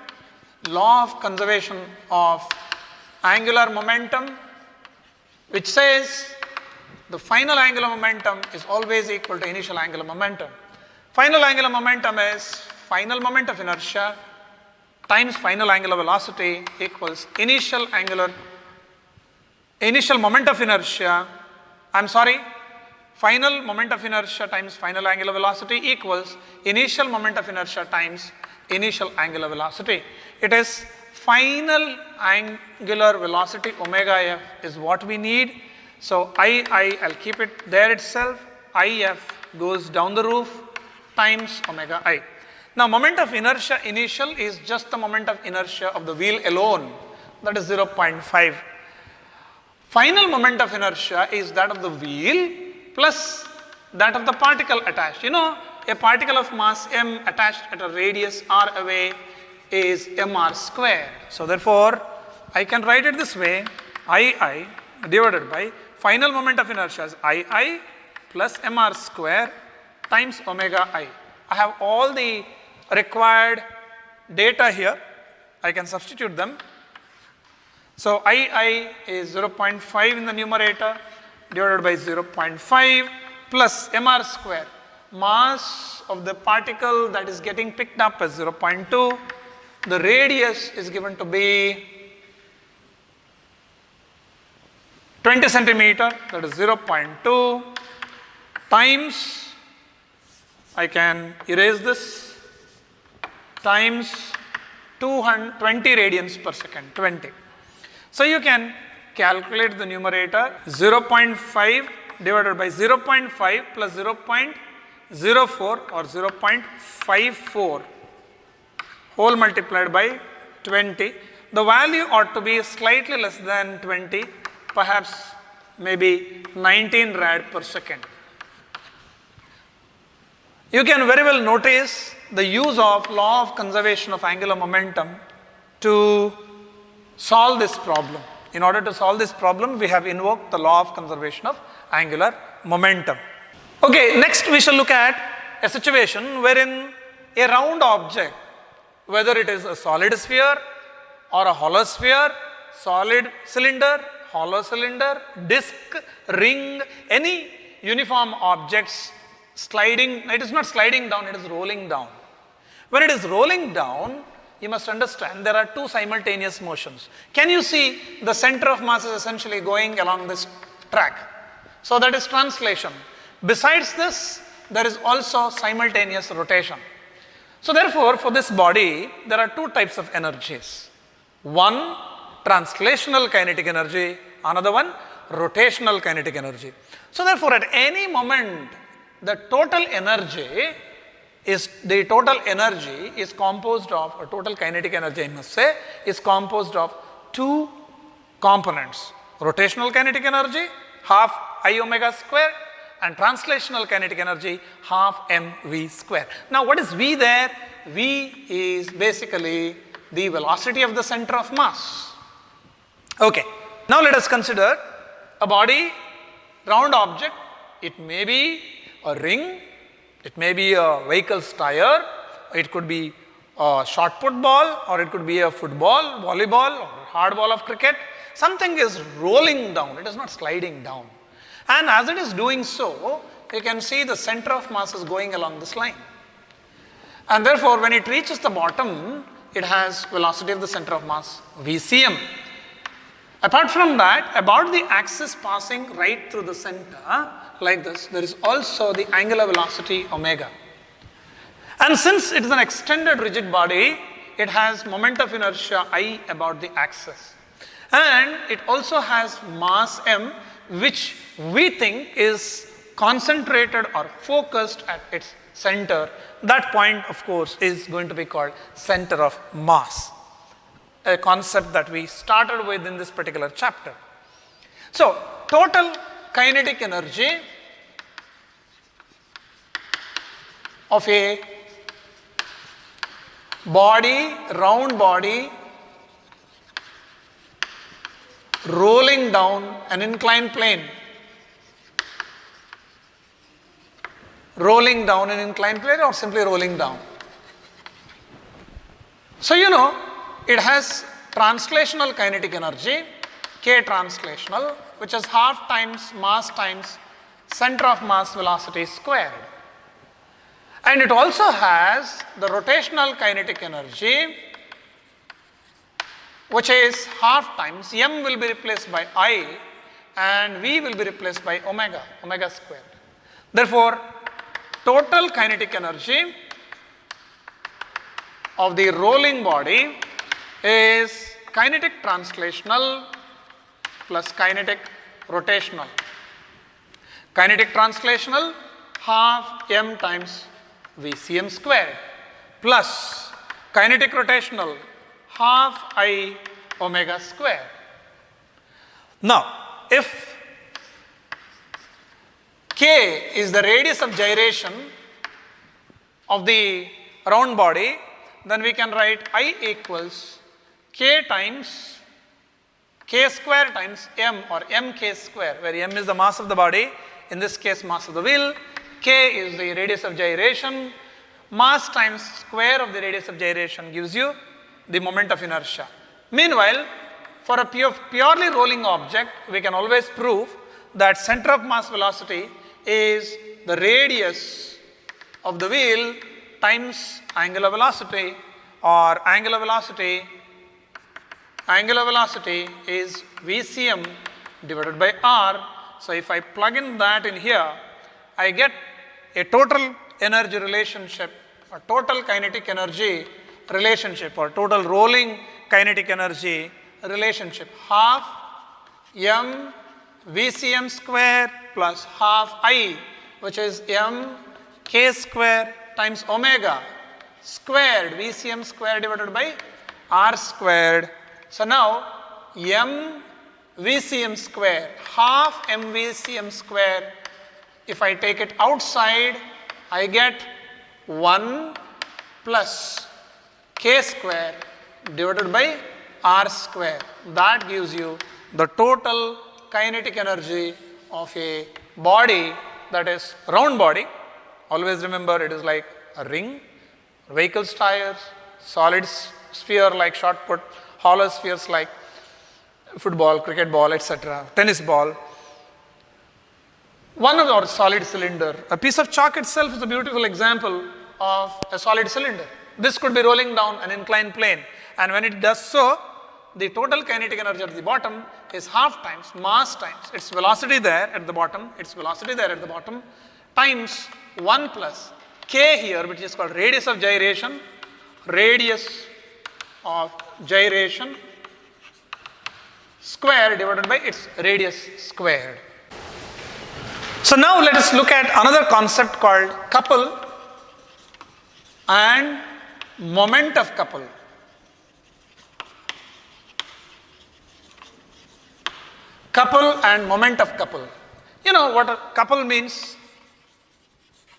law of conservation of angular momentum, which says the final angular momentum is always equal to initial angular momentum. Final angular momentum is final moment of inertia times final angular velocity equals initial moment of inertia, final moment of inertia times final angular velocity equals initial moment of inertia times initial angular velocity. It is final angular velocity omega f is what we need. So I'll keep it there itself. If goes down the roof times omega I. Now moment of inertia initial is just the moment of inertia of the wheel alone, that is 0.5. Final moment of inertia is that of the wheel plus that of the particle attached. A particle of mass m attached at a radius r away is mr square. So therefore, I can write it this way, I divided by final moment of inertia is I plus mr square times omega I. I have all the required data here. I can substitute them. So I is 0.5 in the numerator divided by 0.5 plus mr square. Mass of the particle that is getting picked up is 0.2. The radius is given to be 20 centimeter, that is 0.2 times, I can erase this, times 20 radians per second, 20. So you can calculate the numerator, 0.5 divided by 0.5 plus 0.04 or 0.54 whole multiplied by 20. The value ought to be slightly less than 20, perhaps maybe 19 rad per second. You can very well notice the use of law of conservation of angular momentum to solve this problem. In order to solve this problem, we have invoked the law of conservation of angular momentum. Okay, next we shall look at a situation wherein a round object, whether it is a solid sphere or a hollow sphere, solid cylinder, hollow cylinder, disc, ring, any uniform objects sliding, it is not sliding down, it is rolling down. When it is rolling down, you must understand there are two simultaneous motions. Can you see the center of mass is essentially going along this track? So that is translation. Besides this, there is also simultaneous rotation. So therefore, for this body, there are two types of energies. One, translational kinetic energy, another one, rotational kinetic energy. So therefore, at any moment, the total energy is composed of, or total kinetic energy I must say, is composed of two components. Rotational kinetic energy, half I omega square, and translational kinetic energy, half mv square. Now what is v there? V is basically the velocity of the center of mass. Okay, now let us consider a body, round object. It may be a ring, it may be a vehicle's tire, it could be a shot put ball, or it could be a football, volleyball, or hard ball of cricket. Something is rolling down, it is not sliding down. And as it is doing so, you can see the center of mass is going along this line. And therefore, when it reaches the bottom, it has velocity of the center of mass VCM. Apart from that, about the axis passing right through the center, like this, there is also the angular velocity omega. And since it is an extended rigid body, it has moment of inertia I about the axis. And it also has mass m, which we think is concentrated or focused at its center. That point, of course, is going to be called center of mass, a concept that we started with in this particular chapter. So, total kinetic energy of a body, round body, rolling down an inclined plane. Rolling down an inclined plane or simply rolling down. So, you know, it has translational kinetic energy, K translational, which is half times mass times center of mass velocity squared. And it also has the rotational kinetic energy, which is half times m will be replaced by I and v will be replaced by omega, omega squared. Therefore, total kinetic energy of the rolling body is kinetic translational plus kinetic rotational. Kinetic translational half m times VCM squared plus kinetic rotational half I omega squared. Now, if K is the radius of gyration of the round body, then we can write I equals K times K square times M, or mk square, where m is the mass of the body, in this case mass of the wheel, K is the radius of gyration, mass times square of the radius of gyration gives you the moment of inertia. Meanwhile, for a purely rolling object, we can always prove that center of mass velocity is the radius of the wheel times angular velocity, or angular velocity is VCM divided by R. So, if I plug in that in here, I get a total energy relationship, or total kinetic energy relationship, or total rolling kinetic energy relationship, half m VCM square plus half I, which is m k square times omega squared, VCM square divided by R squared. So, now m VCM square, half m VCM square, if I take it outside, I get 1 plus k square divided by R square. That gives you the total kinetic energy of a body, that is round body. Always remember, it is like a ring, vehicle's tires, solid sphere like shot put, hollow spheres like football, cricket ball, etc., tennis ball. One of our solid cylinder, a piece of chalk itself is a beautiful example of a solid cylinder. This could be rolling down an inclined plane, and when it does so, the total kinetic energy at the bottom is half times mass times its velocity there at the bottom, times 1 plus k here, which is called radius of gyration square divided by its radius squared. So, now let us look at another concept called couple and moment of couple. Couple and moment of couple. You know what a couple means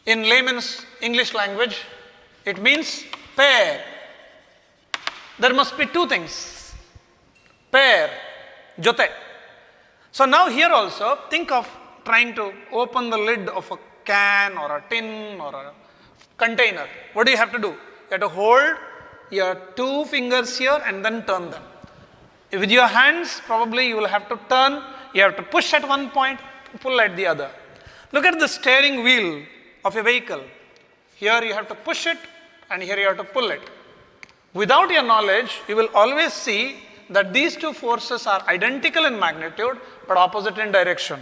in layman's English language? It means pair. There must be two things, pair, jote. So, now here also think of trying to open the lid of a can or a tin or a container. What do you have to do? You have to hold your two fingers here and then turn them. With your hands, probably you will have to turn, you have to push at one point, pull at the other. Look at the steering wheel of a vehicle. Here you have to push it and here you have to pull it. Without your knowledge, you will always see that these two forces are identical in magnitude but opposite in direction.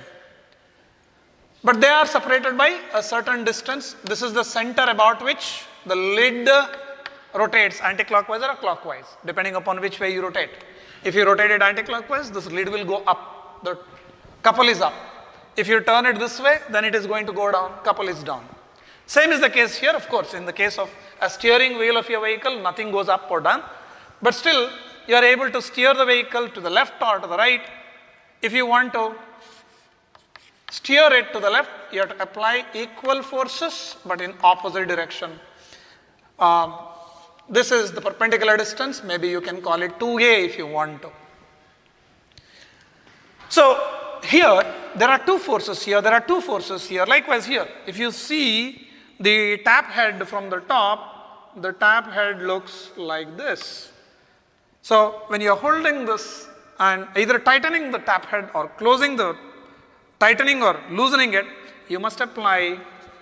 But they are separated by a certain distance. This is the center about which the lid rotates anti-clockwise or clockwise, depending upon which way you rotate. If you rotate it anti-clockwise, this lid will go up, the couple is up. If you turn it this way, then it is going to go down, couple is down. Same is the case here, of course. In the case of a steering wheel of your vehicle, nothing goes up or down. But still, you are able to steer the vehicle to the left or to the right. If you want to steer it to the left, you have to apply equal forces but in opposite direction. This is the perpendicular distance. Maybe you can call it 2a if you want to. So here, there are two forces here, there are two forces here. Likewise here, if you see the tap head from the top, the tap head looks like this. So when you are holding this and either tightening the tap head or closing the tightening or loosening it, you must apply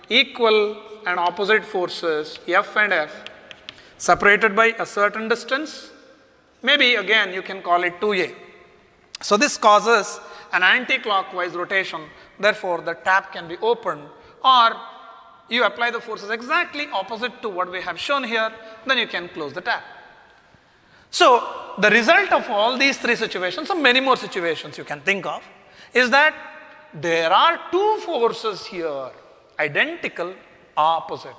equal and opposite forces F and F separated by a certain distance. Maybe again you can call it 2a. So this causes an anti-clockwise rotation. Therefore, the tap can be opened, or you apply the forces exactly opposite to what we have shown here, then you can close the tap. So the result of all these three situations, and many more situations you can think of, is that there are two forces here, identical, opposite.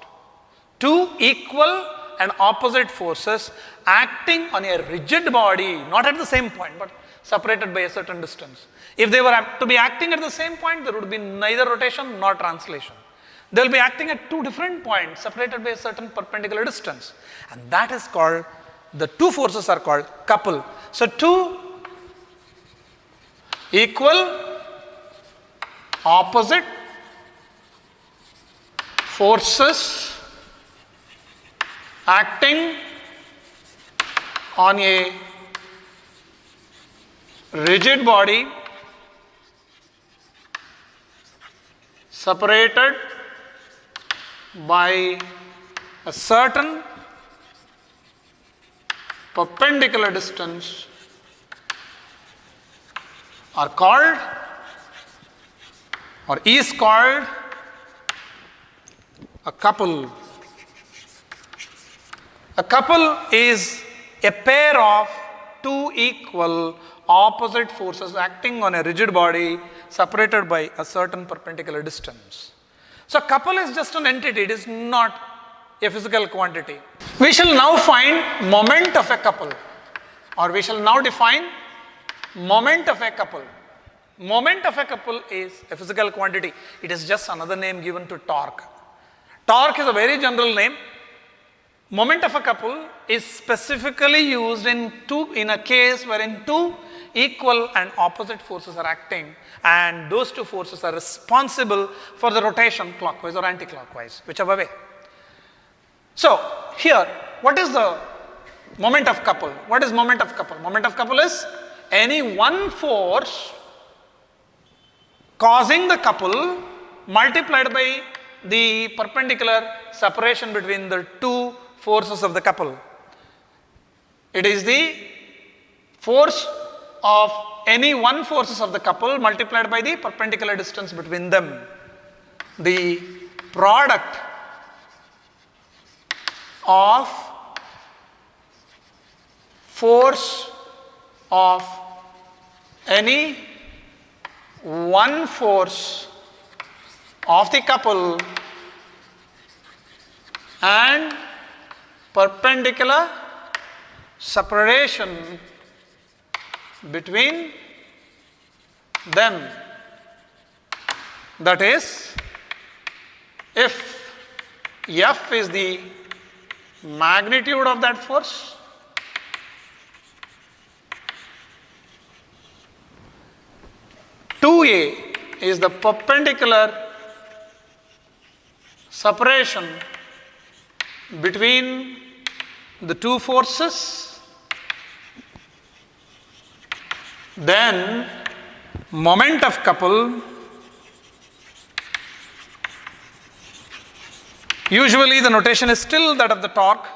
Two equal and opposite forces acting on a rigid body, not at the same point, but separated by a certain distance. If they were to be acting at the same point, there would be neither rotation nor translation. They will be acting at two different points, separated by a certain perpendicular distance. And that is called, the two forces are called couple. So two equal, opposite forces acting on a rigid body separated by a certain perpendicular distance are called, or is called, a couple. A couple is a pair of two equal opposite forces acting on a rigid body separated by a certain perpendicular distance. So couple is just an entity, it is not a physical quantity. We shall now find moment of a couple, or we shall now define moment of a couple. Moment of a couple is a physical quantity. It is just another name given to torque. Torque is a very general name. Moment of a couple is specifically used in a case wherein two equal and opposite forces are acting, and those two forces are responsible for the rotation clockwise or anti-clockwise, whichever way. So here, what is the moment of couple? What is moment of couple? Moment of couple is any one force causing the couple multiplied by the perpendicular separation between the two forces of the couple. It is the force of any one forces of the couple multiplied by the perpendicular distance between them. The product of force of any one force of the couple and perpendicular separation between them. That is, if F is the magnitude of that force, (2a) is the perpendicular separation between the two forces, then moment of couple, usually the notation is still that of the torque,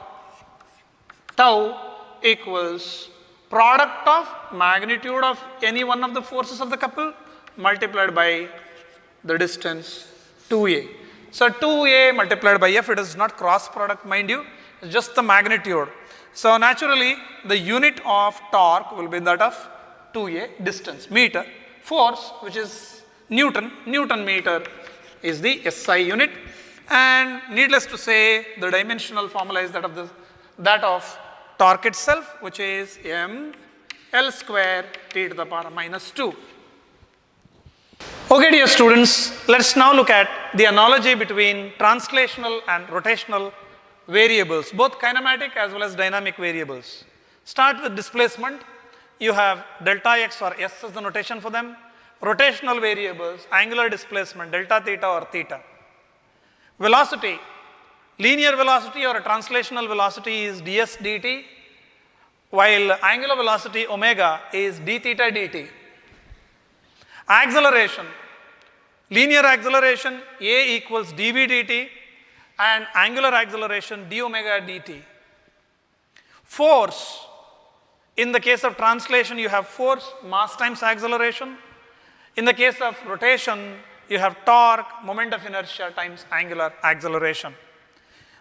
tau equals product of magnitude of any one of the forces of the couple multiplied by the distance 2a. So 2a multiplied by f, it is not cross product, mind you, it's just the magnitude. So naturally the unit of torque will be that of 2a, distance, meter, force which is Newton, Newton meter is the SI unit, and needless to say the dimensional formula is that of torque itself, which is m L square t to the power minus 2. Okay, dear students, let's now look at the analogy between translational and rotational variables, both kinematic as well as dynamic variables. Start with displacement. You have delta x or s as the notation for them. Rotational variables, angular displacement, delta theta or theta. Velocity, linear velocity or a translational velocity is ds dt, while angular velocity omega is d theta dt. Acceleration, linear acceleration a equals dv dt and angular acceleration d omega dt. Force, in the case of translation you have force, mass times acceleration. In the case of rotation you have torque, moment of inertia times angular acceleration.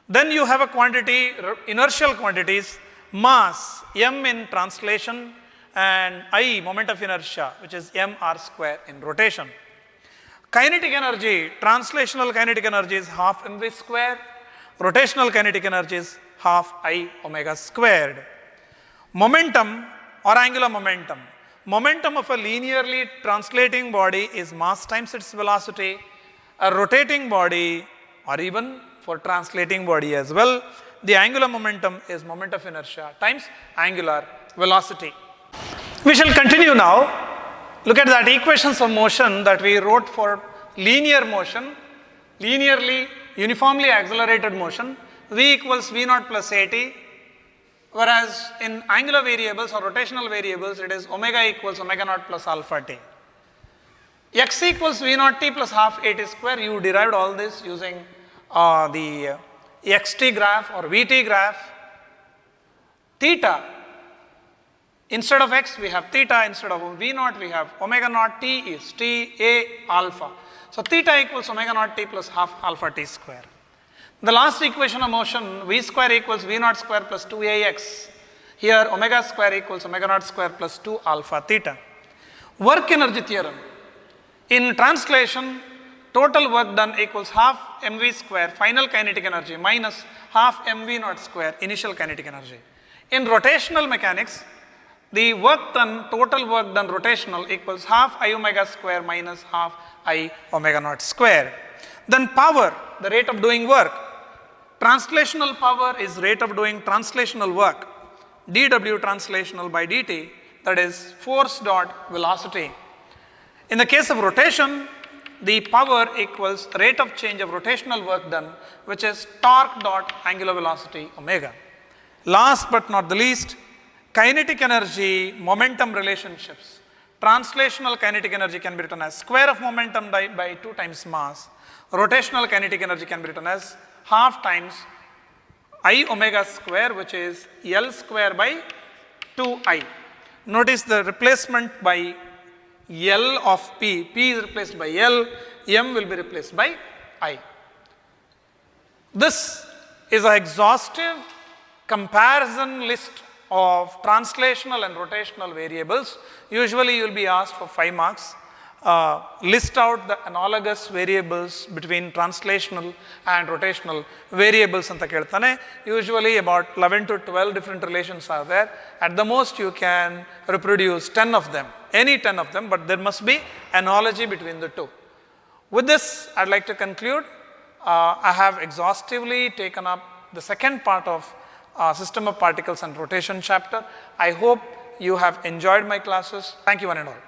Then you have a quantity, inertial quantities, mass m in translation and I, moment of inertia, which is mr square in rotation. Kinetic energy, translational kinetic energy is half mv square, rotational kinetic energy is half I omega squared. Momentum or angular momentum. Momentum of a linearly translating body is mass times its velocity. A rotating body, or even for translating body as well, the angular momentum is moment of inertia times angular velocity. We shall continue now. Look at that equations of motion that we wrote for linear motion, linearly uniformly accelerated motion, v equals v naught plus at, whereas in angular variables or rotational variables it is omega equals omega naught plus alpha t. X equals v naught t plus half at square, you derived all this using the xt graph or vt graph. Theta, instead of x we have theta, instead of v naught we have omega naught t is t a alpha. So theta equals omega naught t plus half alpha t square. The last equation of motion, v square equals v naught square plus 2ax. Here omega square equals omega naught square plus 2 alpha theta. Work energy theorem. In translation, total work done equals half mv square final kinetic energy minus half mv naught square initial kinetic energy. In rotational mechanics, the work done, total work done rotational equals half I omega square minus half I omega naught square. Then power, the rate of doing work. Translational power is rate of doing translational work, dw translational by dt, that is force dot velocity. In the case of rotation, the power equals rate of change of rotational work done, which is torque dot angular velocity omega. Last but not the least, kinetic energy momentum relationships. Translational kinetic energy can be written as square of momentum by 2 times mass. Rotational kinetic energy can be written as half times I omega square, which is L square by 2I. Notice the replacement by L of P is replaced by L, M will be replaced by I. This is an exhaustive comparison list of translational and rotational variables. Usually you will be asked for 5 marks. List out the analogous variables between translational and rotational variables anta keltane. Usually about 11 to 12 different relations are there. At the most you can reproduce 10 of them, any 10 of them, but there must be analogy between the two. With this, I'd like to conclude. I have exhaustively taken up the second part of System of Particles and Rotation chapter. I hope you have enjoyed my classes. Thank you one and all.